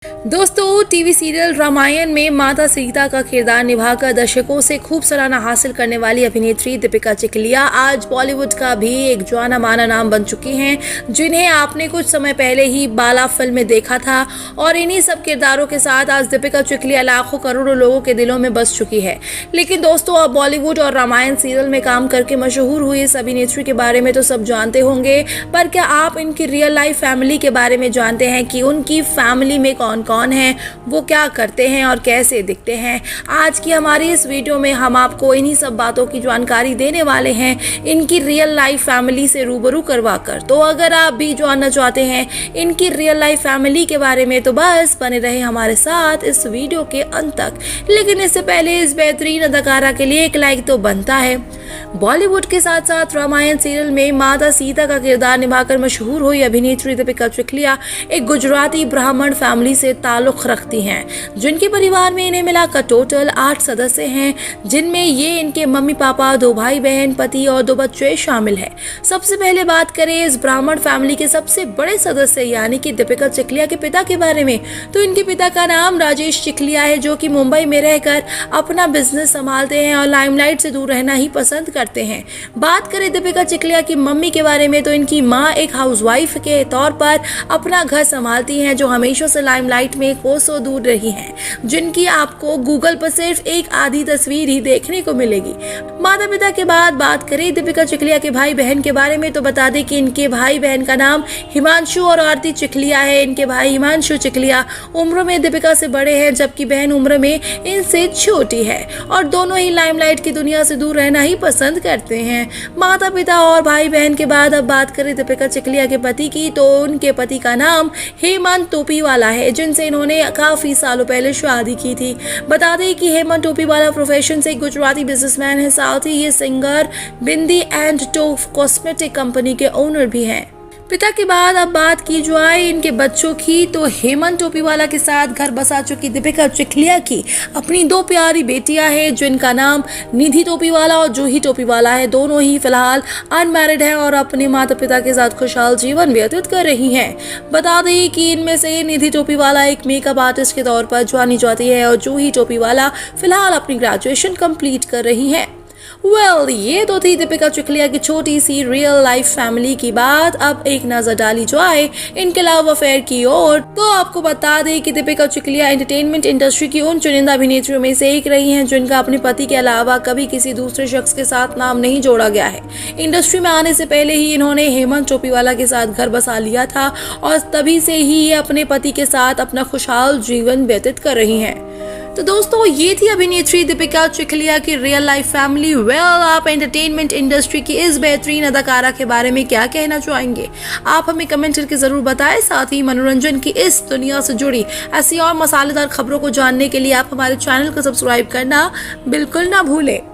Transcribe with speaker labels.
Speaker 1: दोस्तों, TV serial Ramayan में माता सीता का किरदार निभाकर दर्शकों से खूब सराहना हासिल करने वाली अभिनेत्री दीपिका चिखलिया आज बॉलीवुड का भी एक जाना माना नाम बन चुकी हैं, जिन्हें आपने कुछ समय पहले ही बाला फिल्म में देखा था। और इन्हीं सब किरदारों के साथ आज दीपिका चिखलिया लाखों करोड़ों लोगों के दिलों में बस चुकी है। लेकिन दोस्तों, अब बॉलीवुड और रामायण सीरियल में काम करके मशहूर हुई इस अभिनेत्री के बारे में तो सब जानते होंगे, पर क्या आप इनकी रियल लाइफ फैमिली के बारे में जानते हैं कि उनकी फैमिली में कौन कौन है, वो क्या करते हैं और कैसे दिखते हैं। आज की हमारी इस वीडियो में हम आपको इन्हीं सब बातों की जानकारी देने वाले हैं, इनकी रियल लाइफ फैमिली से रूबरू करवाकर। तो अगर आप भी जानना चाहते हैं इनकी रियल लाइफ फैमिली के बारे में तो बस बने रहे हमारे साथ इस वीडियो के अंत तक। लेकिन इससे पहले इस बेहतरीन अदाकारा के लिए एक लाइक तो बनता है। बॉलीवुड के साथ साथ रामायण सीरियल में माता सीता का किरदार निभाकर मशहूर हुई अभिनेत्री दीपिका चिखलिया एक गुजराती ब्राह्मण फैमिली से ताल्लुक रखती हैं, जिनके परिवार में इन्हें मिलाकर टोटल 8 सदस्य हैं, जिनमें ये इनके मम्मी पापा, 2 भाई बहन, पति और 2 बच्चे शामिल हैं। सबसे पहले बात करें इस ब्राह्मण फैमिली के सबसे बड़े सदस्य यानी कि दीपिका चिखलिया के पिता के बारे में, तो इनके पिता का नाम राजेश चिखलिया है, जो कि मुंबई में रहकर अपना बिजनेस संभालते हैं और लाइमलाइट से दूर रहना ही पसंद करते हैं। बात करें दीपिका चिखलिया की मम्मी के बारे में, तो इनकी माँ एक हाउसवाइफ के तौर पर अपना घर संभालती हैं, जो हमेशा से लाइमलाइट में कोसों दूर रही हैं, जिनकी आपको गूगल पर सिर्फ एक आधी तस्वीर ही देखने को मिलेगी। माता पिता के बाद बात करें दीपिका चिखलिया के भाई बहन के बारे में, तो बता दें कि इनके भाई बहन का नाम हिमांशु और आरती चिखलिया है। इनके भाई हिमांशु चिखलिया उम्र में दीपिका से बड़े हैं, जबकि बहन उम्र में इनसे छोटी है और दोनों ही लाइमलाइट की दुनिया से दूर रहना ही पसंद करते हैं। माता पिता और भाई बहन के बाद अब बात करें दीपिका चिखलिया के पति की, तो उनके पति का नाम हेमंत टोपीवाला है, जिनसे इन्होंने काफी सालों पहले शादी की थी। बता दें कि हेमंत टोपीवाला प्रोफेशन से एक गुजराती बिजनेसमैन है, साथ ही ये सिंगर, बिंदी एंड टोफ कॉस्मेटिक कंपनी के ओनर भी हैं। पिता के बाद अब बात की जाए इनके बच्चों की, तो हेमंत टोपीवाला के साथ घर बसा चुकी दीपिका चिखलिया की अपनी 2 प्यारी बेटियां हैं, जिनका नाम निधि टोपीवाला और जूही टोपीवाला है। दोनों ही फिलहाल अनमैरिड हैं और अपने माता पिता के साथ खुशहाल जीवन व्यतीत कर रही हैं। बता दें कि इनमें से निधि टोपीवाला एक मेकअप आर्टिस्ट के तौर पर जानी जाती है और जूही टोपीवाला फिलहाल अपनी ग्रेजुएशन कंप्लीट कर रही हैं। ये तो थी दीपिका चिखलिया की छोटी सी रियल लाइफ फैमिली की बात। अब एक नजर डाली जाए इनके लव अफेयर की ओर, तो आपको बता दें कि दीपिका चिखलिया एंटरटेनमेंट इंडस्ट्री की उन चुनिंदा अभिनेत्रियों में से एक रही हैं, जिनका अपने पति के अलावा कभी किसी दूसरे शख्स के साथ नाम नहीं जोड़ा गया है। इंडस्ट्री में आने से पहले ही इन्होंने हेमंत टोपीवाला के साथ घर बसा लिया था और तभी से ही ये अपने पति के साथ अपना खुशहाल जीवन व्यतीत कर रही हैं। तो दोस्तों, ये थी अभिनेत्री दीपिका चिखलिया की रियल लाइफ फैमिली। आप एंटरटेनमेंट इंडस्ट्री की इस बेहतरीन अदाकारा के बारे में क्या कहना चाहेंगे? आप हमें कमेंट करके जरूर बताएं। साथ ही मनोरंजन की इस दुनिया से जुड़ी ऐसी और मसालेदार खबरों को जानने के लिए आप हमारे चैनल को सब्सक्राइब करना बिल्कुल ना भूलें।